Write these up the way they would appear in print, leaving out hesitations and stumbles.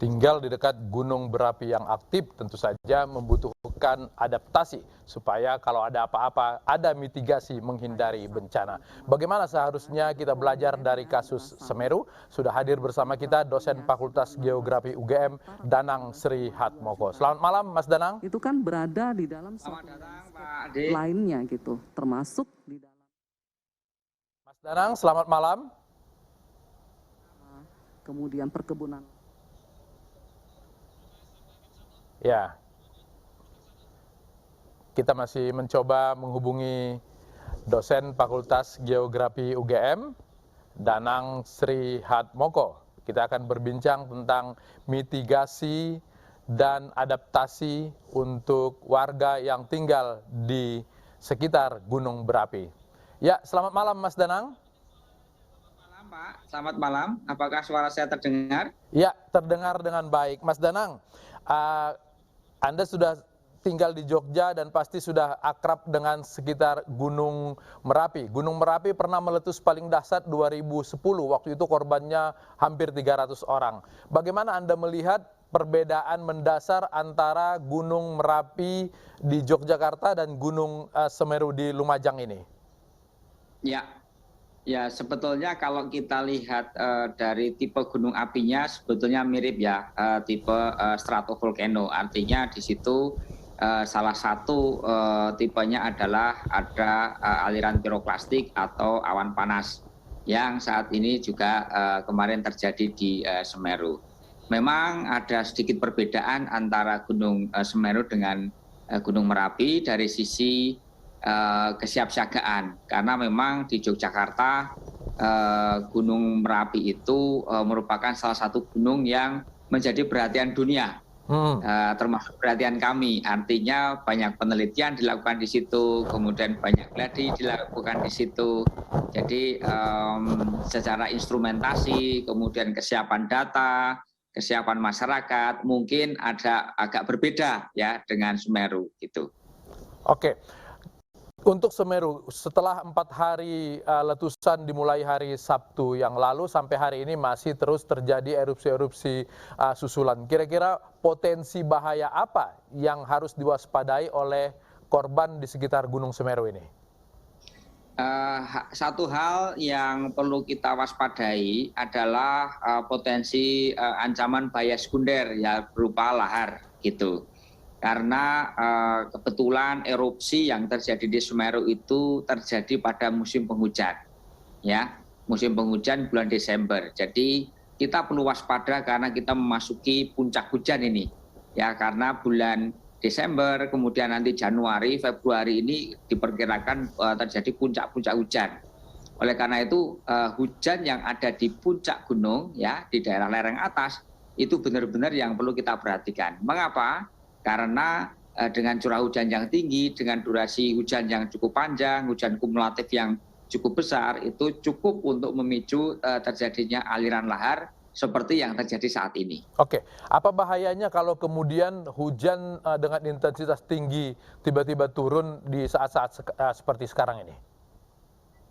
tinggal di dekat gunung berapi yang aktif tentu saja membutuhkan adaptasi supaya kalau ada apa-apa ada mitigasi menghindari bencana. Bagaimana seharusnya kita belajar dari kasus Semeru? Sudah hadir bersama kita dosen Fakultas Geografi UGM Danang Sri Hatmoko. Selamat malam Mas Danang. Itu kan berada di dalam satu lainnya gitu, termasuk di dalam. Mas Danang, selamat malam. Kemudian perkebunan. Ya, kita masih mencoba menghubungi dosen Fakultas Geografi UGM, Danang Sri Hatmoko. Kita akan berbincang tentang mitigasi dan adaptasi untuk warga yang tinggal di sekitar gunung berapi. Ya, selamat malam Mas Danang. Pak, selamat malam. Apakah suara saya terdengar? Ya, terdengar dengan baik. Mas Danang, Anda sudah tinggal di Jogja dan pasti sudah akrab dengan sekitar Gunung Merapi. Gunung Merapi pernah meletus paling dahsyat 2010, waktu itu korbannya hampir 300 orang. Bagaimana Anda melihat perbedaan mendasar antara Gunung Merapi di Yogyakarta dan Gunung Semeru di Lumajang ini? Ya, sebetulnya kalau kita lihat dari tipe gunung apinya sebetulnya mirip ya, tipe stratovolcano. Artinya di situ salah satu tipenya adalah ada aliran piroklastik atau awan panas yang saat ini juga kemarin terjadi di Semeru. Memang ada sedikit perbedaan antara Gunung Semeru dengan Gunung Merapi dari sisi kesiapsiagaan, karena memang di Yogyakarta Gunung Merapi itu merupakan salah satu gunung yang menjadi perhatian dunia, termasuk perhatian kami. Artinya banyak penelitian dilakukan di situ, kemudian banyak gladi dilakukan di situ. Jadi secara instrumentasi, kemudian kesiapan data, kesiapan masyarakat mungkin agak berbeda ya dengan Semeru gitu. Oke. Untuk Semeru, setelah 4 hari letusan dimulai hari Sabtu yang lalu sampai hari ini masih terus terjadi erupsi-erupsi susulan. Kira-kira potensi bahaya apa yang harus diwaspadai oleh korban di sekitar Gunung Semeru ini? Satu hal yang perlu kita waspadai adalah potensi ancaman bahaya sekunder ya berupa lahar gitu. Karena kebetulan erupsi yang terjadi di Semeru itu terjadi pada musim penghujan, ya, musim penghujan bulan Desember. Jadi kita perlu waspada karena kita memasuki puncak hujan ini, ya, karena bulan Desember kemudian nanti Januari, Februari ini diperkirakan terjadi puncak-puncak hujan. Oleh karena itu hujan yang ada di puncak gunung, ya, di daerah lereng atas itu benar-benar yang perlu kita perhatikan. Mengapa? Karena dengan curah hujan yang tinggi, dengan durasi hujan yang cukup panjang, hujan kumulatif yang cukup besar, itu cukup untuk memicu terjadinya aliran lahar seperti yang terjadi saat ini. Oke, apa bahayanya kalau kemudian hujan dengan intensitas tinggi tiba-tiba turun di saat-saat seperti sekarang ini?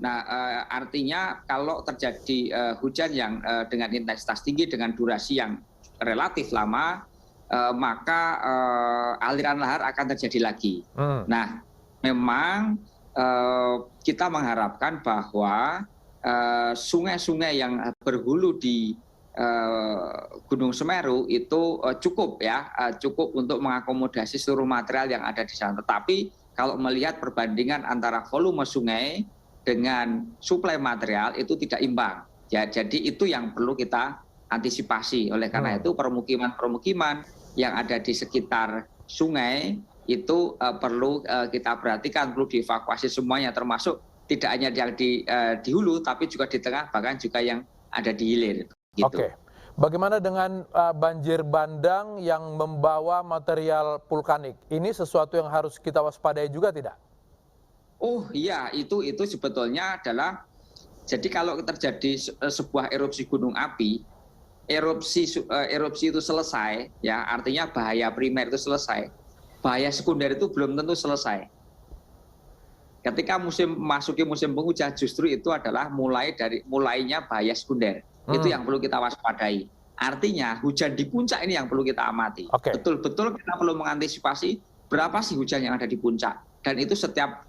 Nah, artinya kalau terjadi hujan yang dengan intensitas tinggi, dengan durasi yang relatif lama, maka aliran lahar akan terjadi lagi. Nah, memang kita mengharapkan bahwa sungai-sungai yang berhulu di Gunung Semeru itu cukup ya, cukup untuk mengakomodasi seluruh material yang ada di sana. Tetapi kalau melihat perbandingan antara volume sungai dengan suplai material itu tidak imbang. Ya, jadi itu yang perlu kita antisipasi. Oleh karena itu permukiman-permukiman yang ada di sekitar sungai itu perlu kita perhatikan, perlu dievakuasi semuanya, termasuk tidak hanya yang di hulu tapi juga di tengah, bahkan juga yang ada di hilir. Gitu. Oke. Bagaimana dengan banjir bandang yang membawa material vulkanik? Ini sesuatu yang harus kita waspadai juga tidak? Oh iya, itu sebetulnya adalah, jadi kalau terjadi sebuah erupsi gunung api, erupsi itu selesai, ya, artinya bahaya primer itu selesai. Bahaya sekunder itu belum tentu selesai. Ketika masuki musim penghujan, justru itu adalah mulainya bahaya sekunder. Itu yang perlu kita waspadai. Artinya hujan di puncak ini yang perlu kita amati. Oke. Betul-betul kita perlu mengantisipasi berapa sih hujan yang ada di puncak. Dan itu setiap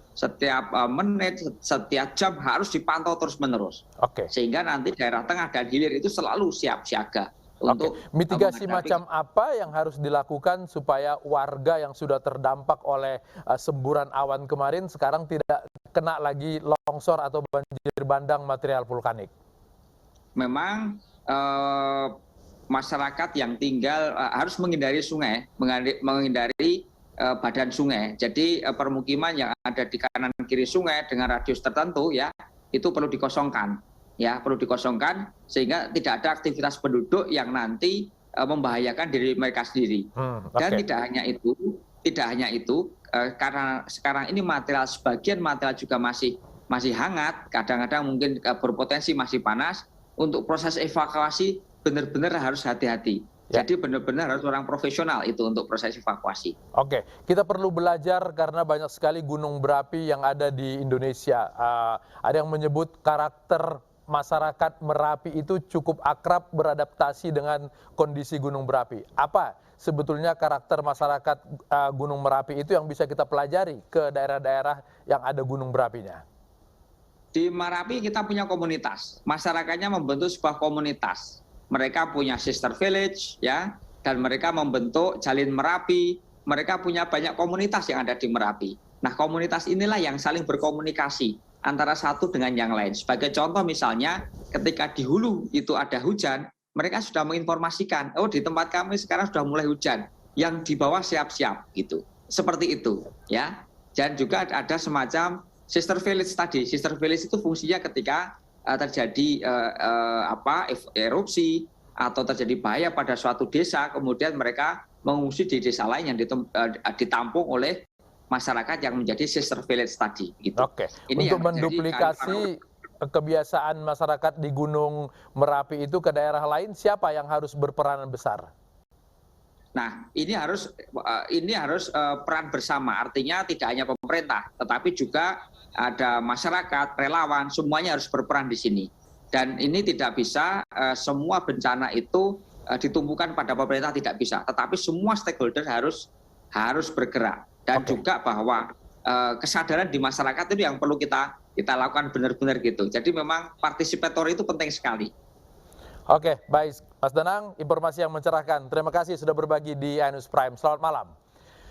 menit, setiap jam harus dipantau terus-menerus. Oke. Sehingga nanti daerah tengah dan hilir itu selalu siap siaga untuk mitigasi menghadapi. macam apa yang harus dilakukan supaya warga yang sudah terdampak oleh semburan awan kemarin sekarang tidak kena lagi longsor atau banjir bandang material vulkanik? Memang masyarakat yang tinggal harus menghindari sungai, menghindari badan sungai. Jadi permukiman yang ada di kanan kiri sungai dengan radius tertentu ya itu perlu dikosongkan, ya perlu dikosongkan sehingga tidak ada aktivitas penduduk yang nanti membahayakan diri mereka sendiri. Dan tidak hanya itu, karena sekarang ini sebagian material juga masih hangat, kadang-kadang mungkin berpotensi masih panas. Untuk proses evakuasi benar-benar harus hati-hati. Ya. Jadi benar-benar harus orang profesional itu untuk proses evakuasi. Oke, kita perlu belajar karena banyak sekali gunung berapi yang ada di Indonesia. Ada yang menyebut karakter masyarakat Merapi itu cukup akrab beradaptasi dengan kondisi gunung berapi. Apa sebetulnya karakter masyarakat Gunung Merapi itu yang bisa kita pelajari ke daerah-daerah yang ada gunung berapinya? Di Merapi kita punya komunitas, masyarakatnya membentuk sebuah komunitas. Mereka punya sister village, ya, dan mereka membentuk Jalin Merapi. Mereka punya banyak komunitas yang ada di Merapi. Nah, komunitas inilah yang saling berkomunikasi antara satu dengan yang lain. Sebagai contoh misalnya, ketika di hulu itu ada hujan, mereka sudah menginformasikan, oh di tempat kami sekarang sudah mulai hujan, yang di bawah siap-siap gitu. Seperti itu, ya. Dan juga ada semacam sister village tadi. Sister village itu fungsinya ketika terjadi erupsi atau terjadi bahaya pada suatu desa, kemudian mereka mengungsi di desa lain yang ditampung oleh masyarakat yang menjadi sister village tadi. Gitu. Oke. Ini untuk menduplikasi kebiasaan masyarakat di Gunung Merapi itu ke daerah lain, siapa yang harus berperan besar? Nah, ini harus peran bersama. Artinya tidak hanya pemerintah, tetapi juga ada masyarakat, relawan, semuanya harus berperan di sini. Dan ini tidak bisa semua bencana itu ditumpukan pada pemerintah, tidak bisa. Tetapi semua stakeholder harus bergerak. Dan juga bahwa kesadaran di masyarakat itu yang perlu kita lakukan benar-benar gitu. Jadi memang partisipator itu penting sekali. Oke, baik. Mas Danang, informasi yang mencerahkan. Terima kasih sudah berbagi di iNews Prime. Selamat malam.